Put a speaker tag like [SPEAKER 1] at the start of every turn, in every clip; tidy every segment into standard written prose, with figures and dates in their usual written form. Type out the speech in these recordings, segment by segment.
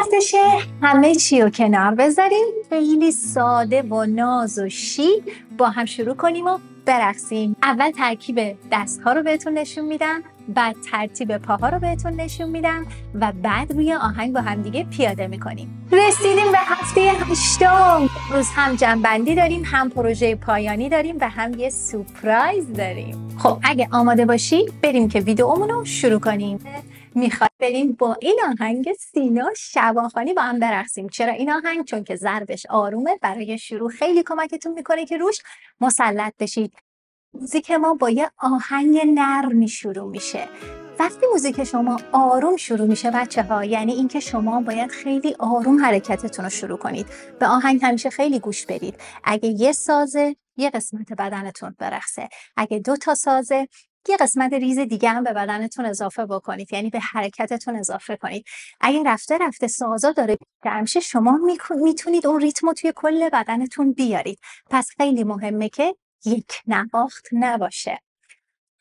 [SPEAKER 1] وقتشه همه چی رو کنار بذاریم، خیلی ساده و ناز و شیک با هم شروع کنیم و برقصیم. اول ترکیب دست‌ها رو بهتون نشون میدم، بعد ترتیب پاها رو بهتون نشون میدم و بعد روی آهنگ با هم دیگه پیاده میکنیم. رسیدیم به هفته 8. روز هم جمع‌بندی داریم، هم پروژه پایانی داریم و هم یه سورپرایز داریم. خب اگه آماده باشید بریم که ویدئومون رو شروع کنیم. میخواد بریم با این آهنگ سینا شبانخانی با هم برقصیم. چرا این آهنگ؟ چون که ضربش آرومه، برای شروع خیلی کمکتون میکنه که روش مسلط بشید. موزیک ما با یه آهنگ نرمی شروع میشه. وقتی موزیک شما آروم شروع میشه بچه‌ها، یعنی اینکه شما باید خیلی آروم حرکتتون رو شروع کنید. به آهنگ همیشه خیلی گوش بدید. اگه یه سازه، یه قسمت بدنتون برقصه. اگه 2 تا سازه، یه قسمت ریز دیگه هم به بدنتون اضافه بکنید، یعنی به حرکتتون اضافه کنید. اگه رفته رفته سازا داره بیشتر میشه، شما میتونید اون ریتم رو توی کل بدنتون بیارید. پس خیلی مهمه که یک نواخت نباشه.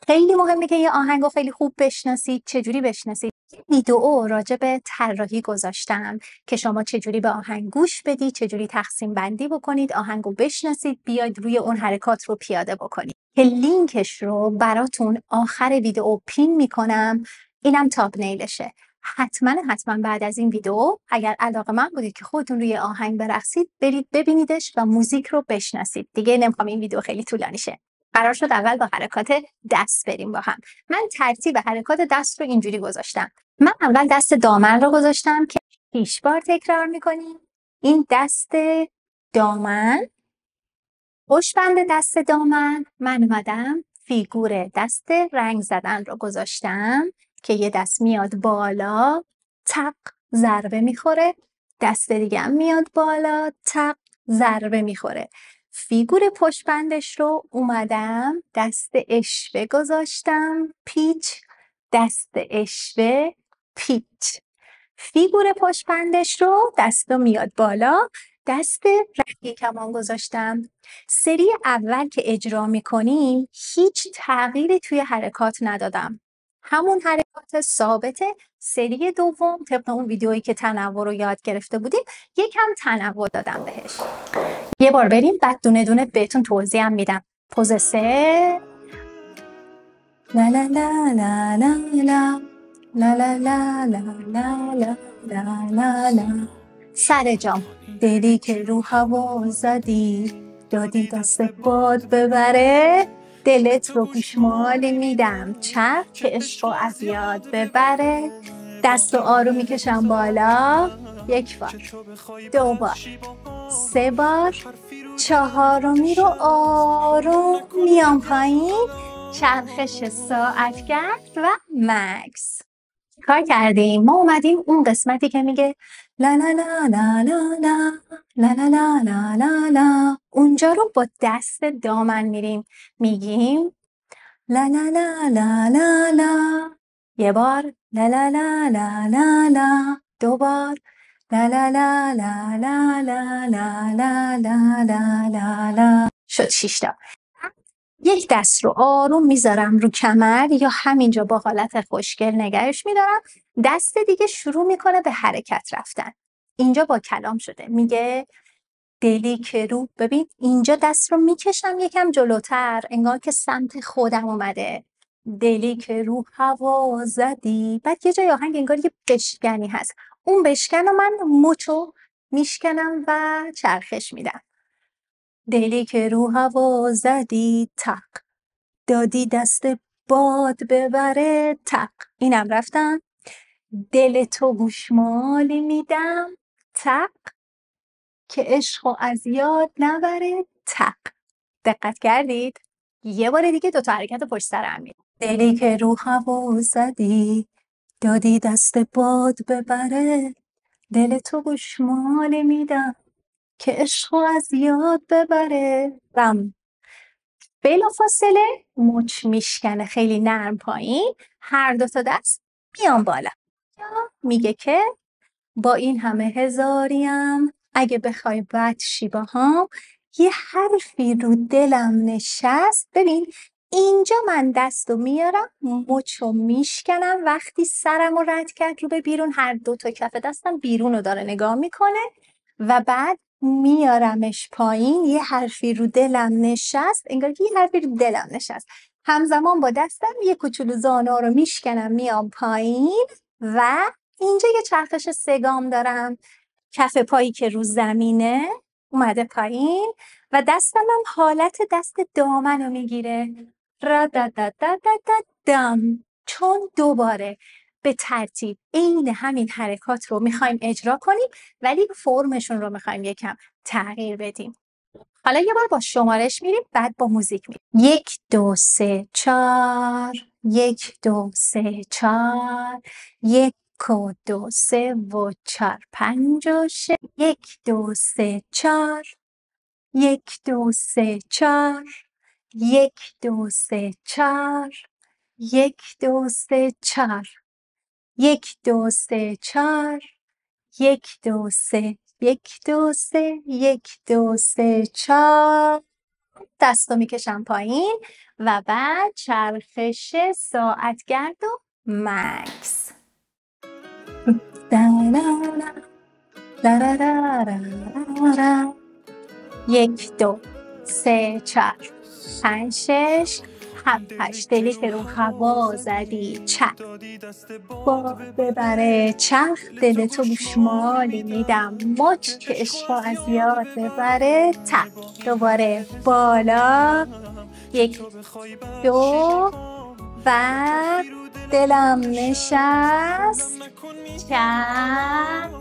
[SPEAKER 1] خیلی مهمه که یه آهنگ رو خیلی خوب بشناسید. چجوری بشناسید؟ ویدئو راجع به طراحی گذاشتم که شما چجوری به آهنگ گوش بدید، چجوری تقسیم بندی بکنید، آهنگ رو بشناسید، بیاید روی اون حرکات رو پیاده بکنید که لینکش رو براتون آخر ویدئو پین میکنم. اینم تابنیلشه. حتما بعد از این ویدئو اگر علاقه‌مند بودید که خودتون روی آهنگ برقصید، برید ببینیدش و موزیک رو بشناسید. دیگه نمیخوام این ویدئو خیلی طولانی شه. قرار شد اول با حرکات دست بریم با هم. من ترتیب حرکات دست رو اینجوری گذاشتم. من اول دست دامن رو گذاشتم که 6 بار تکرار میکنیم. این دست دامن، پشت‌بند دست دامن، من اومدم فیگور دست رنگ زدن رو گذاشتم که یه دست میاد بالا، تق ضربه میخوره، دست دیگه هم میاد بالا، تق ضربه میخوره. فیگور پشت‌بندش رو اومدم دست اشوه گذاشتم، پیچ، دست اشوه، پیچ. فیگور پشت‌بندش رو دست رو میاد بالا، دست رنگی کمان گذاشتم. سری اول که اجرا میکنیم هیچ تغییری توی حرکات ندادم، همون حرکات ثابته. سری دوم طبق اون ویدیویی که تنوع رو یاد گرفته بودیم یکم تنوع دادم بهش. یه بار بریم بعد دونه دونه بهتون توضیح هم میدم. پوز 3 لا لا لا لا لا لا لا لا لا لا لا لا لا لا. سر جام. دلی که رو هوا زدی، دادی دست باد ببره، دلت رو گوشمالی میدم، چرخ که عشق و از یاد ببره. دست رو آروم میکشم بالا، 1 بار، 2 بار، 3 بار، 4می رو آروم میام پایین، چرخش ساعتگرد و مکس. کار کردیم؟ ما اومدیم اون قسمتی که میگه لا لا لا لا لا لا لا لا لا لا لا، اونجا رو با دست دامن میریم، میگیم لا لا لا لا لا لا. یه بار لا لا لا لا لا لا، 2 بار لا لا لا لا لا لا لا لا لا لا لا لا. شد 6 تا. یک دست رو آروم میذارم رو کمر یا همینجا با حالت خوشگل نگهش میدارم، دست دیگه شروع میکنه به حرکت رفتن. اینجا با کلام شده، میگه دلی که رو، ببین اینجا دست رو میکشم یکم جلوتر، انگار که سمت خودم اومده. دلی که رو هوا زدی، بعد یه جای آهنگ انگار یه بشکنی هست، اون بشکن رو من مچو میشکنم و چرخش میدم. دلی که رو هوا زدی، تق دادی دست باد ببره، تق. اینم رفتم. دل تو گوشمالی میدم، تق که عشق و از یاد نبره، تق. دقت کردید؟ یه بار دیگه 2 تا حرکت پشت سر هم میریم. دلی که رو هوا زدی، دادی دست باد ببره، دل تو گوشمالی میدم که عشق و از یاد ببره. رم. بلافاصله مچ میشکنه خیلی نرم پایین، هر 2 تا دست میان بالا. میگه که با این همه هزاریم، اگه بخوای بد شی باهام، یه حرفی رو دلم نشست. ببین اینجا من دست رو میارم مچو میشکنم، وقتی سرم رو رد کرد رو به بیرون، هر دو تا کف دستم بیرون رو داره نگاه میکنه و بعد میارمش پایین. یه حرفی رو دلم نشست، انگار که یه حرفی رو دلم نشست، همزمان با دستم یه کوچولو زانو رو میشکنم میام پایین و اینجا یه چرخش سگام دارم. کف پایی که رو زمینه اومده پایین و دستم هم حالت دست دامن رو میگیره. را دا دا دا دا دا دام. چون دوباره به ترتیب عین همین حرکات رو میخوایم اجرا کنیم ولی فرمشون رو میخوایم یکم تغییر بدیم. حالا یه بار با شمارش میریم بعد با موزیک میریم. 1 2 3 4 1 2 3 4 1 و 2 3 و 4 5 و 6 1 2 3 4 1 2 3 4 1 2 3 4 1 2 3 4 1 2 3 4 1 2 3 1 2 3 1 2 3 4 دست رو میکشم پایین و بعد چرخش ساعتگرد و مکس. یک دو سه چار پنج شش هفت هشت. دلی که رو هوا زدی چرخ با ببره چرخ، دل تو گوشمالی میدم مچ که عشق از یاد ببره تق. دوباره بالا 1 2 و دلم نشست چرخ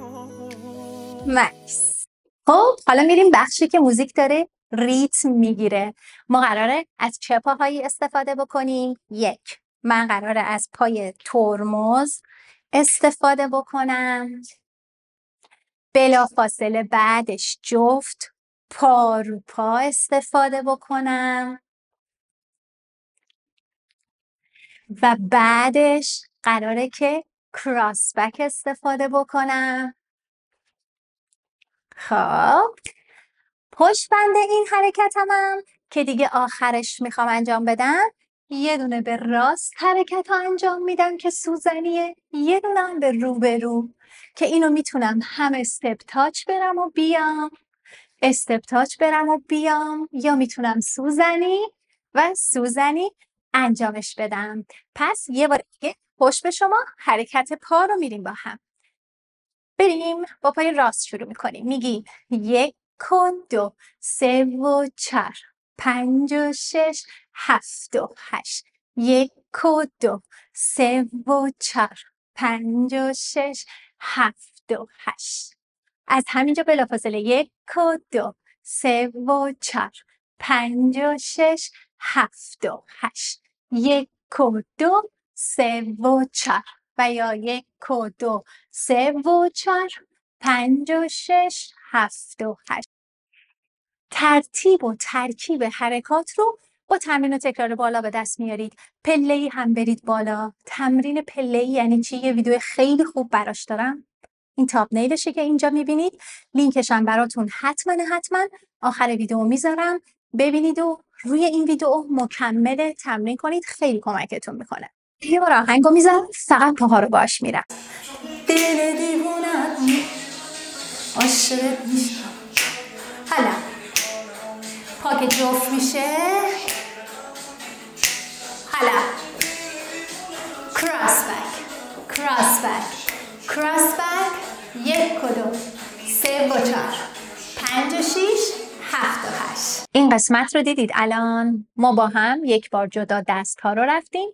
[SPEAKER 1] مکس. خب حالا میریم بخشی که موزیک داره ریتم میگیره. ما قراره از چه پاهایی استفاده بکنیم؟ 1 من قراره از پای ترمز استفاده بکنم، بلافاصله بعدش جفت پا رو پا استفاده بکنم و بعدش قراره که کراس بک استفاده بکنم. خب پشت بند این حرکتم که دیگه آخرش میخوام انجام بدم، یه دونه به راست حرکت ها انجام میدم که سوزنیه، یه دونه هم به رو به رو که اینو میتونم هم استپ تاچ برم و بیام، استپ تاچ برم و بیام، یا میتونم سوزنی و سوزنی انجامش بدم. پس یه بار دیگه پشت به شما حرکت پا رو میریم با هم. بریم با پای راست شروع میکنیم. میگیم 1 و 2 3 و 4 5 و 6 7 و 8 1 و 2 3 و 4 5 و 6 7 و 8. از همینجا بلافاصله 1 و 2 3 و 4 5 و 6 7 و 8 1 و 2 3 و 4 و یا 1 و 2 3 و 4 5 و 6 7 و 8. ترتیب و ترکیب حرکات رو با تمرین و تکرار بالا به دست میارید. پله‌ای هم برید بالا. تمرین پله‌ای یعنی چی؟ یه ویدیو خیلی خوب براش دارم. این تاپ نیلشه که اینجا میبینید، لینکش هم براتون حتما آخر ویدیو میذارم، ببینید و روی این ویدیو مکمل تمرین کنید، خیلی کمکتون میکنه. یه بار آهنگو میذارم، فقط پاها رو باش میرم. دل دیوونم عاشقت میشم. حالا پا که جفت میشه، حالا کراس بک کراس بک کراس بک 1 و 2 3 و 4 5 و 6 7 و 8. این قسمت رو دیدید؟ الان ما با هم یک بار جدا دست ها رو رفتیم،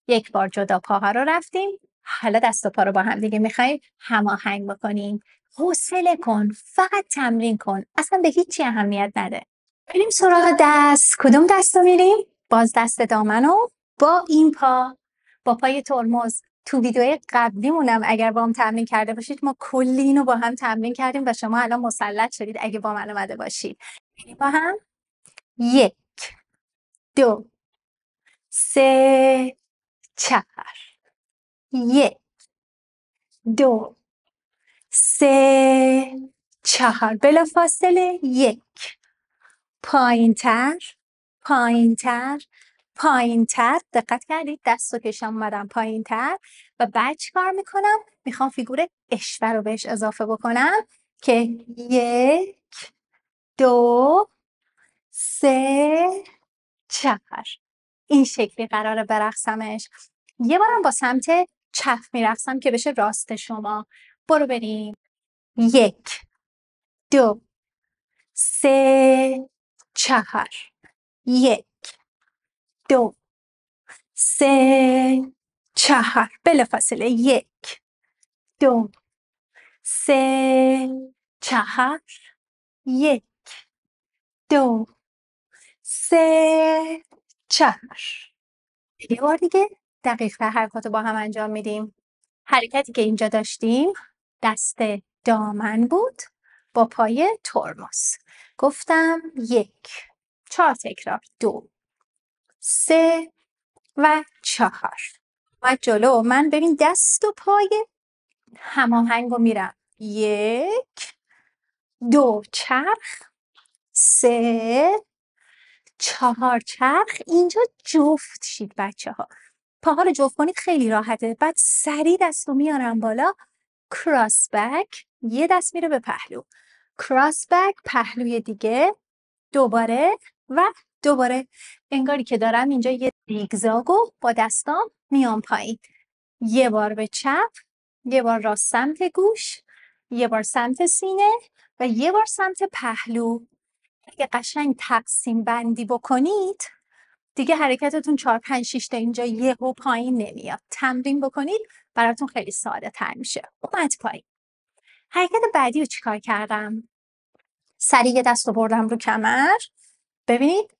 [SPEAKER 1] یک بار جدا پاها رو رفتیم، حالا دست و پا رو با هم دیگه میخوایم هماهنگ بکنیم. حوصله کن، فقط تمرین کن، اصلا به هیچی اهمیت نده. بریم سراغ دست. کدوم دست رو میریم؟ باز دست دامنو با این پا، با پای ترمز. تو ویدیو قبلیمونم اگر با هم تمرین کرده باشید ما کلی اینو با هم تمرین کردیم و شما الان مسلط شدید اگه با من اومده باشید. با هم 1 2 3 4 1 2 3 4 بلافاصله 1 پایین تر پایین تر پایین تر. دقت کردید دست رو کشم اومدم پایین تر و بعد چیکار میکنم؟ میخوام فیگور اشوه رو بهش اضافه بکنم که 1 2 3 4 این شکلی قراره برقصمش. یه بارم با سمت چپ میرقصم که بشه راست شما. برو بریم. 1 2 3 4 1 2 3 4 بلافاصله 1 2 3 4 1 2 3 4 یه بار دیگه دقیق‌تر حرکات با هم انجام میدیم. حرکتی که اینجا داشتیم دست دامن بود با پای ترمز. گفتم 1 4 تکرار 2 3 و 4 و جلو من ببین دست و پای هماهنگ رو میرم. 1 2 چرخ 3 4 چرخ. اینجا جفت شید بچه ها. پاها رو جفت کنید خیلی راحته. بعد سریع دست رو میارم بالا. کراس بک. یه دست میره به پهلو. کراس بک پهلوی دیگه. دوباره و دوباره. انگاری که دارم اینجا یه زیگزاگو با دستام میام پایین. یه بار به چپ، یه بار راست سمت گوش، یه بار سمت سینه و یه بار سمت پهلو. اگه قشنگ تقسیم بندی بکنید دیگه حرکتتون 4 5 6 تا اینجا یهو پایین نمیاد. تمرین بکنید براتون خیلی ساده تر میشه. اومد پایین. حرکت بعدی رو چیکار کردم؟ سریع دست رو بردم رو کمر. ببینید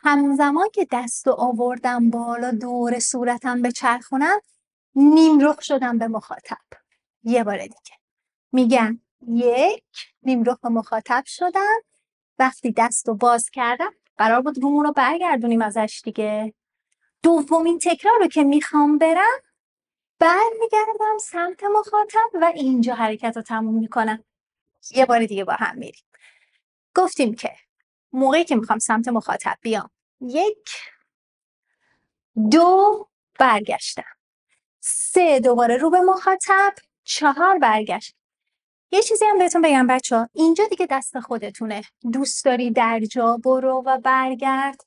[SPEAKER 1] همزمان که دست رو آوردم بالا دور صورتم به چرخونم نیم رخ شدم به مخاطب. یه بار دیگه میگم 1 نیم رخ به مخاطب شدم. وقتی دست رو باز کردم قرار بود رومون رو برگردونیم ازش دیگه. دومین تکرار رو که میخوام برم برمیگردم سمت مخاطب و اینجا حرکت رو تموم میکنم. یه بار دیگه با هم میریم. گفتیم که موقعی که میخوام سمت مخاطب بیام 1 2 برگشتم 3 دوباره رو به مخاطب 4 برگشت. یه چیزی هم بهتون بگم بچه‌ها، اینجا دیگه دست خودتونه. دوست داری در جا برو و برگرد،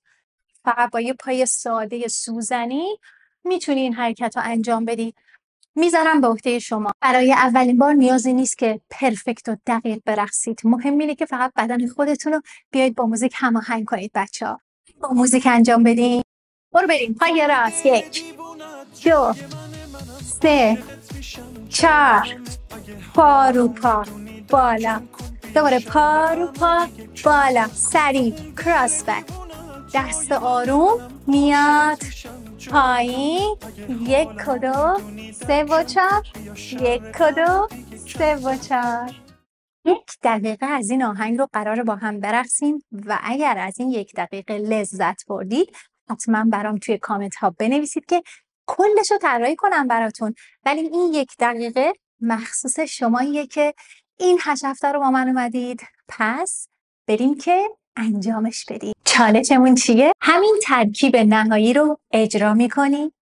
[SPEAKER 1] فقط با یه پای ساده سوزنی میتونی این حرکت رو انجام بدی. میذارم به عهده شما. برای اولین بار نیازی نیست که پرفکت و دقیق برقصید. مهم اینه که فقط بدن خودتون رو بیاید با موزیک هماهنگ کنید بچه‌ها. با موزیک انجام بدین. برو بریم. پای راست 1 2 3 4 پا رو پا بالا. دوباره پا رو پا بالا. سریع کراس بک. دست آروم میاد پایین. 1 و 2 3 و 4 1 و 2 3 و 4. 1 دقیقه از این آهنگ رو قراره با هم برقصیم و اگر از این 1 دقیقه لذت بردید حتما برام توی کامنت ها بنویسید که کلش رو طراحی کنم براتون. ولی این 1 دقیقه مخصوص شماییه که این 8 هفته رو با من اومدید. پس بریم که انجامش بدیم. چالشمون چیه؟ همین ترکیب نهایی رو اجرا میکنی،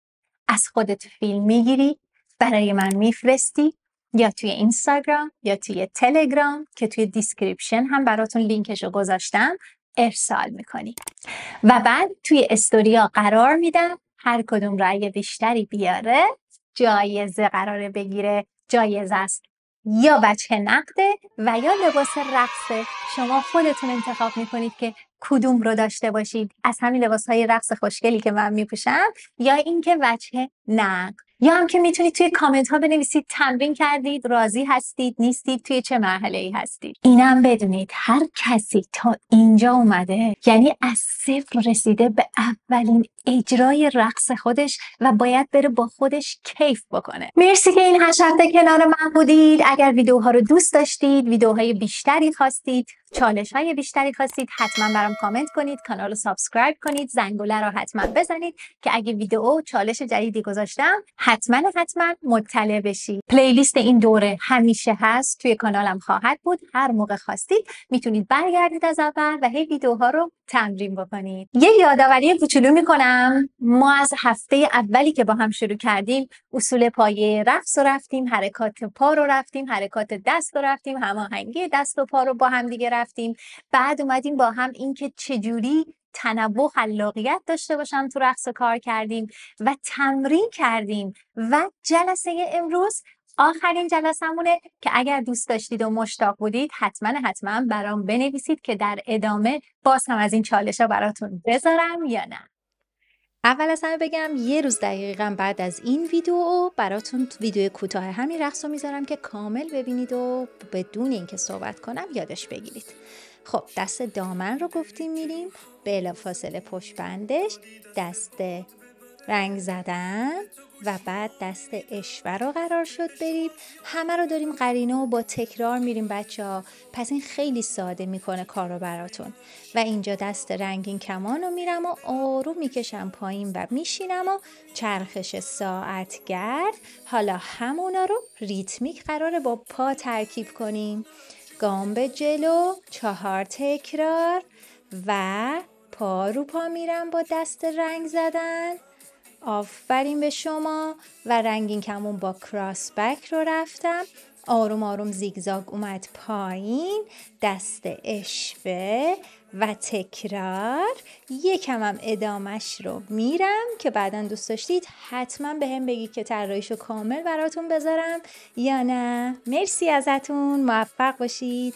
[SPEAKER 1] از خودت فیلم میگیری، برای من میفرستی یا توی اینستاگرام یا توی تلگرام که توی دیسکریپشن هم براتون لینکش رو گذاشتم ارسال میکنی و بعد توی استوریا قرار میدم. هر کدوم رأی بیشتری بیاره جایزه قراره بگیره. جایزه است یا وجه نقده و یا لباس رقصه. شما خودتون انتخاب میکنید که کدوم رو داشته باشید، از همین لباسهای رقص خوشگلی که من میپوشم یا اینکه وجه نقد. یا هم که میتونید توی کامنت ها بنویسید تمرین کردید، راضی هستید، نیستید، توی چه مرحله ای هستید. اینم بدونید هر کسی تا اینجا اومده یعنی از صفر رسیده به اولین اجرای رقص خودش و باید بره با خودش کیف بکنه. مرسی که این 8 هفته کنار من بودید. اگر ویدیوها رو دوست داشتید، ویدیوهای بیشتری خواستید، چالش های بیشتری خواستید حتما برام کامنت کنید، کانال رو سابسکرایب کنید، زنگوله رو حتما بزنید که اگه ویدیو چالش جدیدی گذاشتم حتما مطلع بشید. پلیلیست این دوره همیشه هست، توی کانالم خواهد بود. هر موقع خواستید میتونید برگردید از اول و هی ویدیوها رو تمرین بکنید. یه یادآوری کوچولو میکنم. ما از هفته اولی که با هم شروع کردیم اصول پایه رقص رو رفتیم، حرکات پا رو رفتیم، حرکات دست رو رفتیم، هماهنگی دست و پا رو با هم دیگه رفتیم. بعد اومدیم با هم اینکه چجوری تنوع خلاقیت داشته باشم تو رقص کار کردیم و تمرین کردیم. و جلسه امروز آخرین جلسمونه که اگر دوست داشتید و مشتاق بودید حتما برام بنویسید که در ادامه باز هم از این چالش ها براتون بذارم یا نه. اول از همه بگم یه روز دقیقاً بعد از این ویدیو براتون ویدیو کوتاه همین رقص رو میذارم که کامل ببینید و بدون اینکه صحبت کنم یادش بگیرید. خب دست دامن رو گفتیم میریم، بلافاصله پشت بندش، دست رنگ زدن و بعد دست اشوه رو قرار شد بریم. همه رو داریم قرینه و با تکرار میریم بچه‌ها، پس این خیلی ساده میکنه کار رو براتون. و اینجا دست رنگین کمان رو میرم و آروم میکشم پایین و میشینم و چرخش ساعت گرد. حالا همونا رو ریتمیک قراره با پا ترکیب کنیم. گام به جلو، 4 تکرار و پا رو پا میرم با دست رنگ زدن. آفرین به شما. و رنگین کمون با کراس بک رو رفتم، آروم آروم زیگزاگ اومد پایین، دست اشوه و تکرار. یکم هم ادامش رو میرم که بعدا دوست داشتید حتما به هم بگید که طراحیشو کامل براتون بذارم یا نه. مرسی ازتون، موفق باشید.